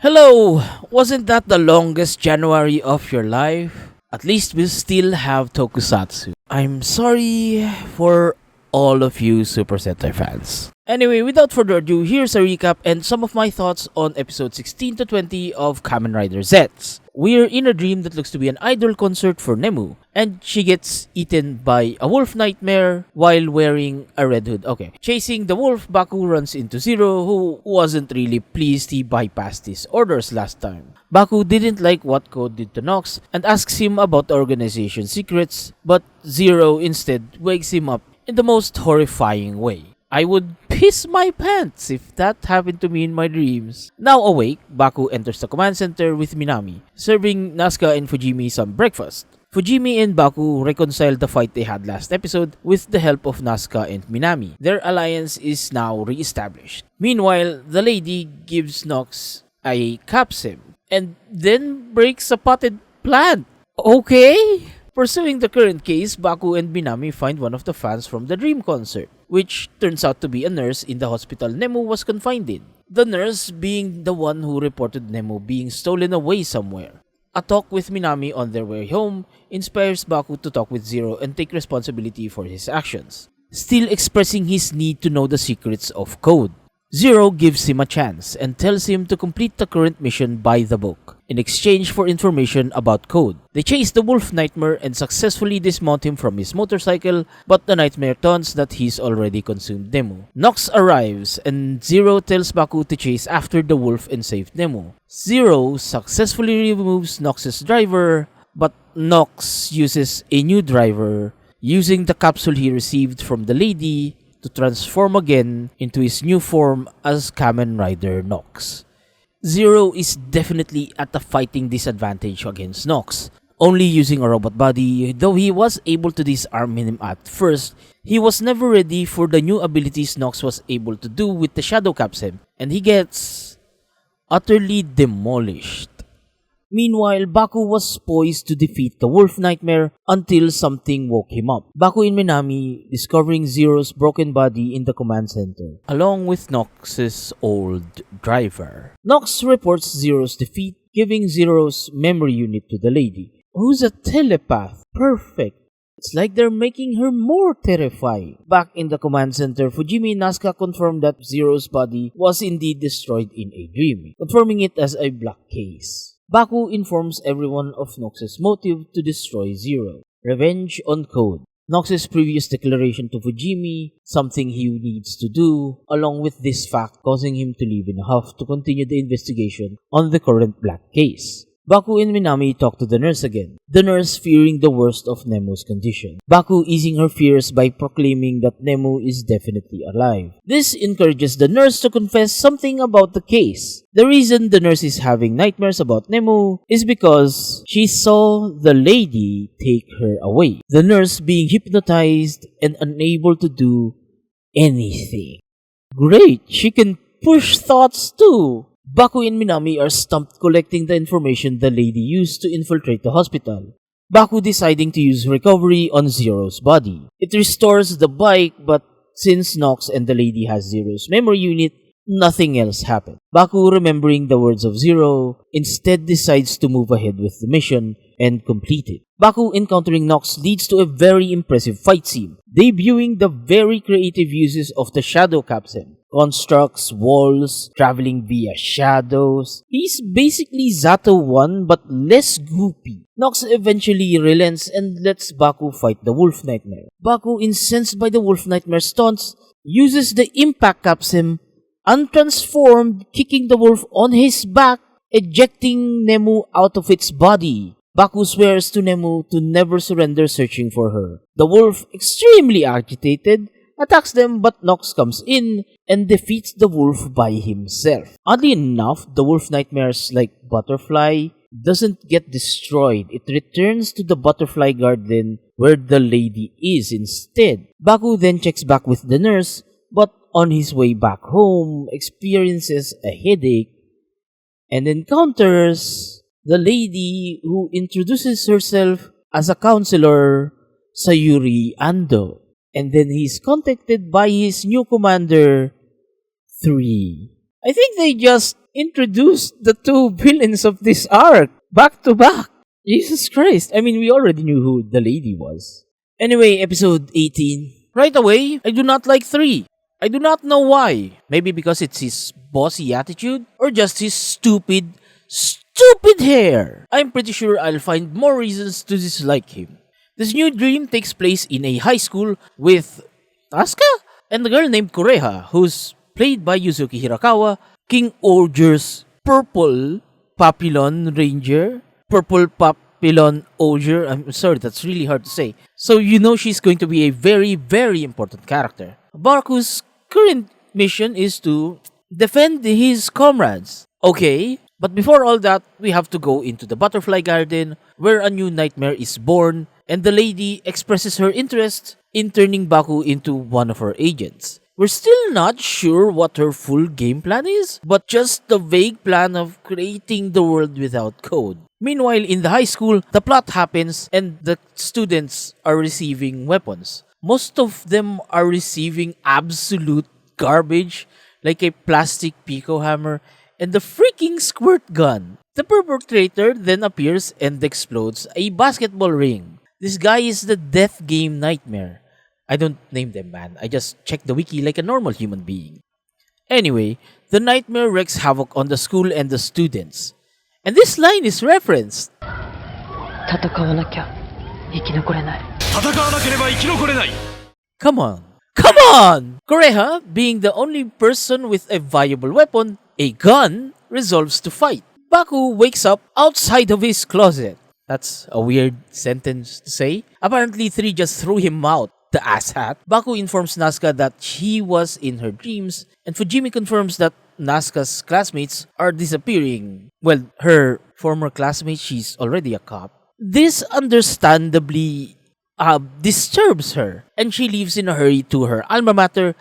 Hello! Wasn't that the longest January of your life? At least we still have Tokusatsu. I'm sorry for all of you Super Sentai fans. Anyway, without further ado, here's a recap and some of my thoughts on episode 16 to 20 of Kamen Rider Zeztz. We're in a dream that looks to be an idol concert for Nemu, and she gets eaten by a wolf nightmare while wearing a red hood. Okay, chasing the wolf, Baku runs into Zero, who wasn't really pleased he bypassed his orders last time. Baku didn't like what Code did to Nox and asks him about the organization's secrets, but Zero instead wakes him up in the most horrifying way. I would piss my pants if that happened to me in my dreams. Now awake, Baku enters the command center with Minami, serving Nazca and Fujimi some breakfast. Fujimi and Baku reconciled the fight they had last episode with the help of Nazca and Minami. Their alliance is now re-established. Meanwhile, the lady gives Nox a capsim and then breaks a potted plant. Okay? Pursuing the current case, Baku and Minami find one of the fans from the Dream concert, which turns out to be a nurse in the hospital Nemu was confined in. The nurse being the one who reported Nemu being stolen away somewhere. A talk with Minami on their way home inspires Baku to talk with Zero and take responsibility for his actions, still expressing his need to know the secrets of Code. Zero gives him a chance and tells him to complete the current mission by the book, in exchange for information about Code. They chase the wolf nightmare and successfully dismount him from his motorcycle, but the nightmare taunts that he's already consumed Nemu. Nox arrives and Zero tells Baku to chase after the wolf and save Nemu. Zero successfully removes Nox's driver, but Nox uses a new driver, using the capsule he received from the lady to transform again into his new form as Kamen Rider Nox. Zero is definitely at a fighting disadvantage against Nox. Only using a robot body, though he was able to disarm him at first, he was never ready for the new abilities Nox was able to do with the Shadow Capsem, and he gets utterly demolished. Meanwhile, Baku was poised to defeat the Wolf Nightmare until something woke him up. Baku and Minami discovering Zero's broken body in the command center, along with Nox's old driver. Nox reports Zero's defeat, giving Zero's memory unit to the lady, who's a telepath. Perfect. It's like they're making her more terrifying. Back in the command center, Fujimi and Nazca confirmed that Zero's body was indeed destroyed in a dream, confirming it as a black case. Baku informs everyone of Nox's motive to destroy Zero. Revenge on Code. Nox's previous declaration to Fujimi, something he needs to do, along with this fact causing him to leave in a huff to continue the investigation on the current black case. Baku and Minami talk to the nurse again, the nurse fearing the worst of Nemu's condition. Baku easing her fears by proclaiming that Nemu is definitely alive. This encourages the nurse to confess something about the case. The reason the nurse is having nightmares about Nemu is because she saw the lady take her away. The nurse being hypnotized and unable to do anything. Great, she can push thoughts too. Baku and Minami are stumped collecting the information the lady used to infiltrate the hospital. Baku deciding to use recovery on Zero's body. It restores the bike, but since Nox and the lady has Zero's memory unit, nothing else happened. Baku, remembering the words of Zero, instead decides to move ahead with the mission and complete it. Baku encountering Nox leads to a very impressive fight scene, debuting the very creative uses of the Shadow Capsem. Constructs, walls, traveling via shadows. He's basically Zato 1 but less goopy. Nox eventually relents and lets Baku fight the Wolf Nightmare. Baku, incensed by the Wolf Nightmare's taunts, uses the Impact Capsem, untransformed, kicking the wolf on his back, ejecting Nemu out of its body. Baku swears to Nemu to never surrender searching for her. The wolf, extremely agitated, attacks them, but Nox comes in and defeats the wolf by himself. Oddly enough, the wolf nightmares like Butterfly doesn't get destroyed. It returns to the Butterfly Garden where the lady is instead. Baku then checks back with the nurse, but on his way back home, experiences a headache and encounters the lady who introduces herself as a counselor, Sayuri Ando. And then he's contacted by his new commander, 3. I think they just introduced the two villains of this arc back to back. Jesus Christ. I mean, we already knew who the lady was. Anyway, episode 18. Right away, I do not like 3. I do not know why. Maybe because it's his bossy attitude or just his stupid hair. I'm pretty sure I'll find more reasons to dislike him. This new dream takes place in a high school with Asuka and a girl named Kureha, who's played by Yuzuki Hirakawa, King Ogre's Purple Papillon Ranger. Purple Papillon Ogre. I'm sorry, that's really hard to say. So you know she's going to be a very, very important character. Baku's current mission is to defend his comrades. Okay, but before all that, we have to go into the Butterfly Garden where a new nightmare is born and the lady expresses her interest in turning Baku into one of her agents. We're still not sure what her full game plan is, but just the vague plan of creating the world without code. Meanwhile, in the high school, the plot happens and the students are receiving weapons. Most of them are receiving absolute garbage like a plastic pico hammer and the freaking squirt gun. The perpetrator then appears and explodes a basketball ring. This guy is the death game nightmare. I don't name them, man. I just check the wiki like a normal human being. Anyway, the nightmare wreaks havoc on the school and the students. And this line is referenced. 戦わなきゃ生き残れない。 Come on. Come on! Kureha, being the only person with a viable weapon, a gun, resolves to fight. Baku wakes up outside of his closet. That's a weird sentence to say. Apparently, 3 just threw him out, the asshat. Baku informs Nazca that she was in her dreams, and Fujimi confirms that Nazca's classmates are disappearing. Well, her former classmate, she's already a cop. This understandably disturbs her, and she leaves in a hurry to her alma mater,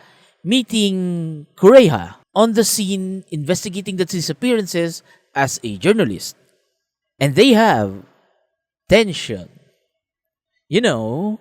meeting Kureha on the scene investigating the disappearances as a journalist. And they have tension. You know,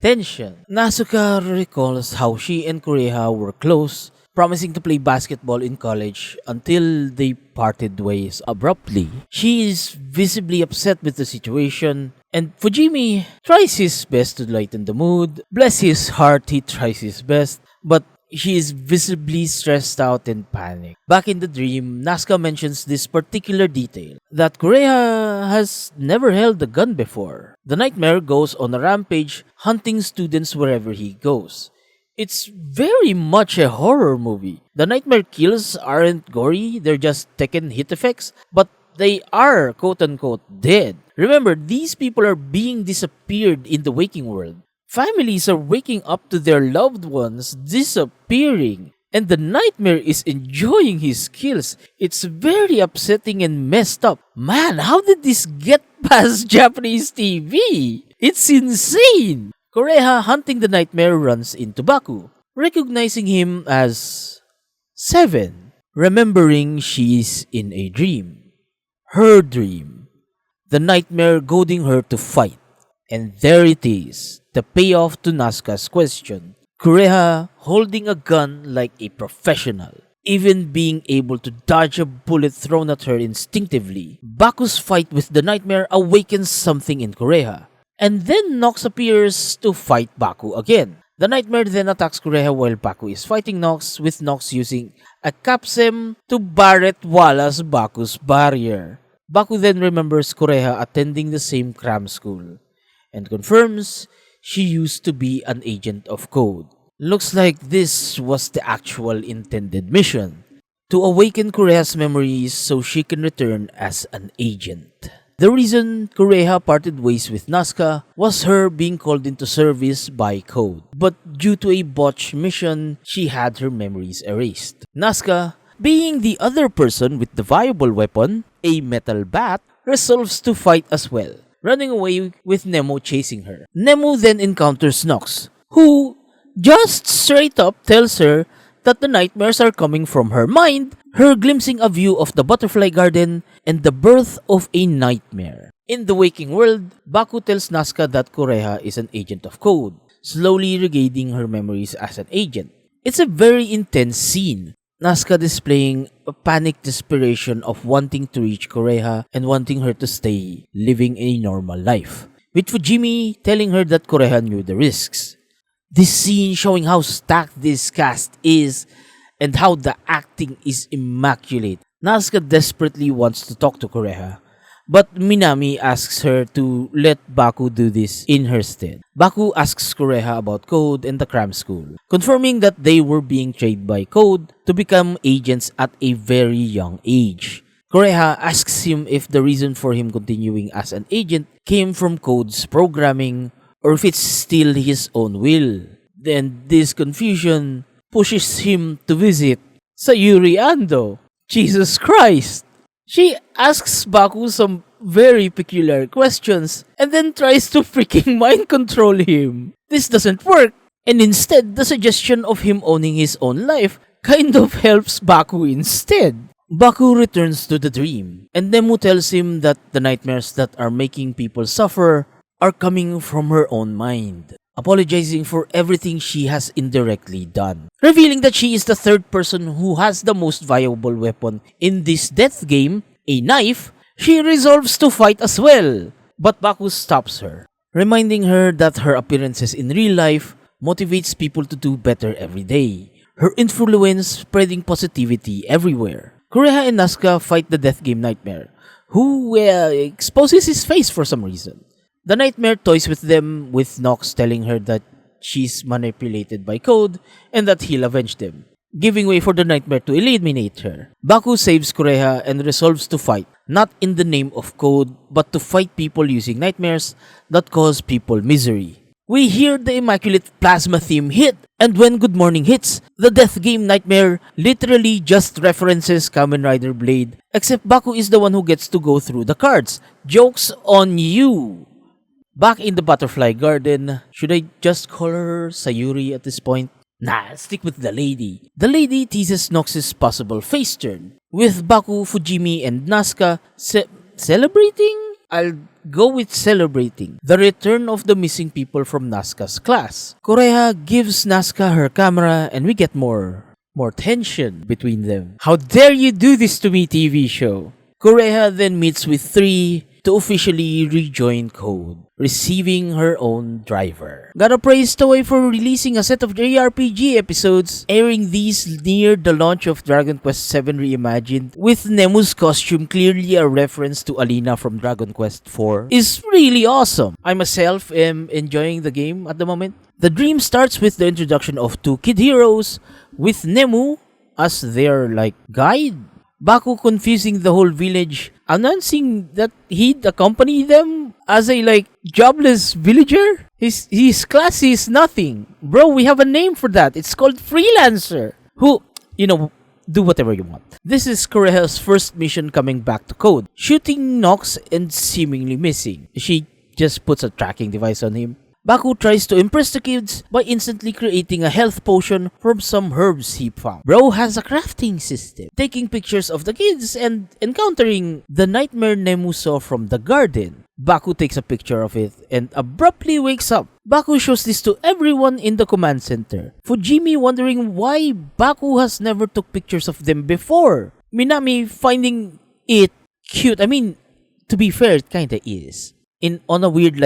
tension. Nasuka recalls how she and Kureha were close, promising to play basketball in college until they parted ways abruptly. She is visibly upset with the situation, and Fujimi tries his best to lighten the mood. Bless his heart, he tries his best, but she is visibly stressed out and panicked. Back in the dream, Nazca mentions this particular detail, that Kureha has never held a gun before. The nightmare goes on a rampage, hunting students wherever he goes. It's very much a horror movie. The nightmare kills aren't gory, they're just Tekken hit effects, but they are quote-unquote dead. Remember, these people are being disappeared in the waking world. Families are waking up to their loved ones disappearing, and the nightmare is enjoying his kills. It's very upsetting and messed up. Man, how did this get past Japanese TV? It's insane! Kureha, hunting the nightmare, runs into Baku, recognizing him as 7, remembering she's in a dream. Her dream. The nightmare goading her to fight. And there it is, the payoff to Nazca's question. Kureha holding a gun like a professional, even being able to dodge a bullet thrown at her instinctively. Baku's fight with the nightmare awakens something in Kureha. And then Nox appears to fight Baku again. The nightmare then attacks Kureha while Baku is fighting Nox, with Nox using a capsem to Barret Wallace Baku's barrier. Baku then remembers Kureha attending the same cram school, and confirms she used to be an agent of code. Looks like this was the actual intended mission, to awaken Kureha's memories so she can return as an agent. The reason Kureha parted ways with Nazca was her being called into service by code, but due to a botched mission, she had her memories erased. Nazca, being the other person with the viable weapon, a metal bat, resolves to fight as well, running away with Nemo chasing her. Nemo then encounters Nox, who just straight up tells her that the nightmares are coming from her mind, her glimpsing a view of the Butterfly Garden and the birth of a nightmare. In the waking world, Baku tells Nazca that Kureha is an agent of code, slowly regaining her memories as an agent. It's a very intense scene. Nazca displaying a panic desperation of wanting to reach Koreha and wanting her to stay living a normal life, with Fujimi telling her that Koreha knew the risks. This scene showing how stacked this cast is and how the acting is immaculate. Nazca desperately wants to talk to Koreha, but Minami asks her to let Baku do this in her stead. Baku asks Koreha about Code and the cram school, confirming that they were being trained by Code to become agents at a very young age. Koreha asks him if the reason for him continuing as an agent came from Code's programming or if it's still his own will. Then this confusion pushes him to visit Sayuri Ando. Jesus Christ! She asks Baku some very peculiar questions and then tries to freaking mind control him. This doesn't work, and instead the suggestion of him owning his own life kind of helps Baku instead. Baku returns to the dream, and Nemu tells him that the nightmares that are making people suffer are coming from her own mind, apologizing for everything she has indirectly done. Revealing that she is the third person who has the most viable weapon in this death game, a knife, she resolves to fight as well. But Baku stops her, reminding her that her appearances in real life motivates people to do better every day. Her influence spreading positivity everywhere. Koreha and Nazca fight the death game nightmare, who exposes his face for some reason. The nightmare toys with them, with Nox telling her that she's manipulated by Code and that he'll avenge them, giving way for the nightmare to eliminate her. Baku saves Koreha and resolves to fight, not in the name of Code, but to fight people using nightmares that cause people misery. We hear the immaculate plasma theme hit, and when Good Morning hits, the death game nightmare literally just references Kamen Rider Blade, except Baku is the one who gets to go through the cards. Joke's on you! Back in the Butterfly Garden, should I just call her Sayuri at this point? Nah, stick with the lady. The lady teases Nox's possible face turn, with Baku, Fujimi, and Nazca celebrating? I'll go with celebrating the return of the missing people from Nazca's class. Koreha gives Nazca her camera and we get more tension between them. How dare you do this to me, TV show? Koreha then meets with 3 to officially rejoin Code, receiving her own driver. Gotta praise Toei for releasing a set of JRPG episodes, airing these near the launch of Dragon Quest VII Reimagined, with Nemu's costume clearly a reference to Alina from Dragon Quest IV, is really awesome. I myself am enjoying the game at the moment. The dream starts with the introduction of 2 kid heroes, with Nemu as their guide. Baku confusing the whole village, announcing that he'd accompany them as a jobless villager. His class is nothing. Bro, we have a name for that. It's called freelancer. Who, do whatever you want. This is Koreha's first mission coming back to Code, shooting Nox and seemingly missing. She just puts a tracking device on him. Baku tries to impress the kids by instantly creating a health potion from some herbs he found. Bro has a crafting system. Taking pictures of the kids and encountering the nightmare Nemu saw from the garden. Baku takes a picture of it and abruptly wakes up. Baku shows this to everyone in the command center. Fujimi wondering why Baku has never took pictures of them before. Minami finding it cute. I mean, to be fair, it kinda is. On a weird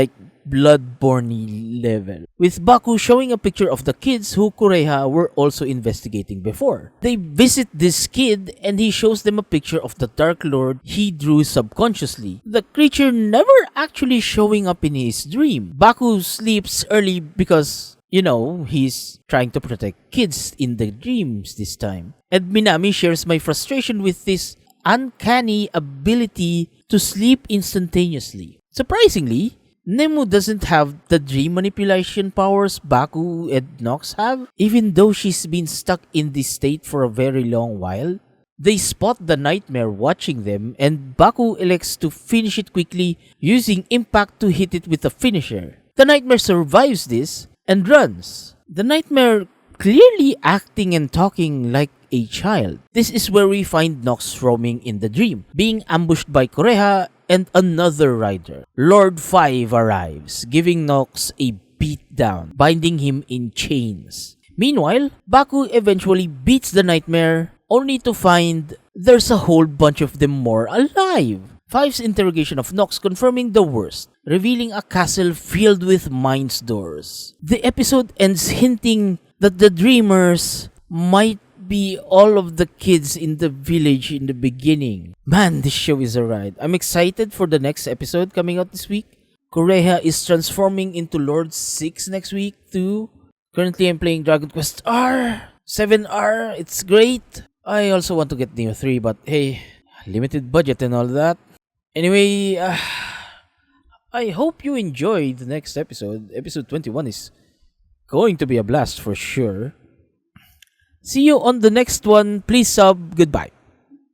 Bloodborne level, with Baku showing a picture of the kids who Koreha were also investigating before. They visit this kid and he shows them a picture of the Dark Lord he drew subconsciously, the creature never actually showing up in his dream. Baku sleeps early because, he's trying to protect kids in the dreams this time. And Minami shares my frustration with this uncanny ability to sleep instantaneously. Surprisingly, Nemu doesn't have the dream manipulation powers Baku and Nox have, even though she's been stuck in this state for a very long while. They spot the nightmare watching them, and Baku elects to finish it quickly using impact to hit it with a finisher. The nightmare survives this and runs. The nightmare clearly acting and talking like a child. This is where we find Nox roaming in the dream, being ambushed by Koreha and another rider. Lord 5 arrives, giving Nox a beatdown, binding him in chains. Meanwhile, Baku eventually beats the nightmare only to find there's a whole bunch of them more alive. Five's interrogation of Nox confirming the worst, revealing a castle filled with mines doors. The episode ends hinting that the dreamers might be all of the kids in the village in the beginning. Man, this show is a ride. I'm excited for the next episode coming out this week. Korea is transforming into Lord 6 next week too. Currently, I'm playing Dragon Quest R, 7R. It's great. I also want to get Neo 3, but hey, limited budget and all that. Anyway, I hope you enjoyed the next episode. Episode 21 is going to be a blast for sure. See you on the next one. Please sub. Goodbye.